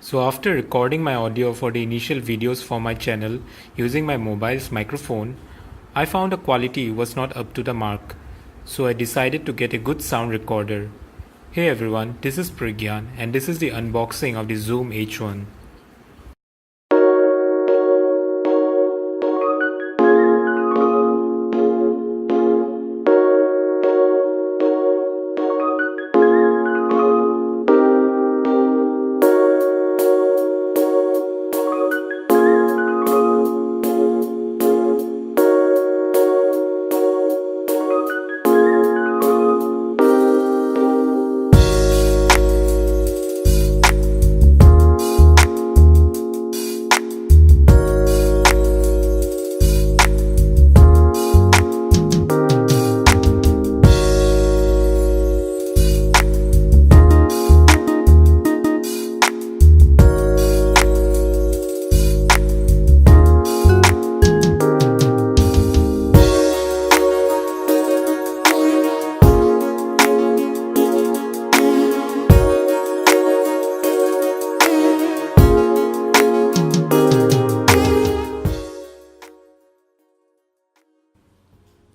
So after recording my audio for the initial videos for my channel using my mobile's microphone, I found the quality was not up to the mark. So I decided to get a good sound recorder. Hey everyone, this is Prigyan and this is the unboxing of the Zoom H1.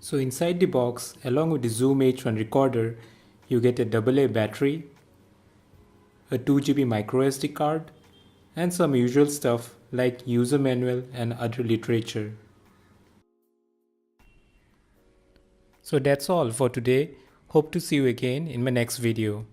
So inside the box, along with the Zoom H1 recorder, you get a AA battery, a 2 GB micro SD card, and some usual stuff like user manual and other literature. So that's all for today. Hope to see you again in my next video.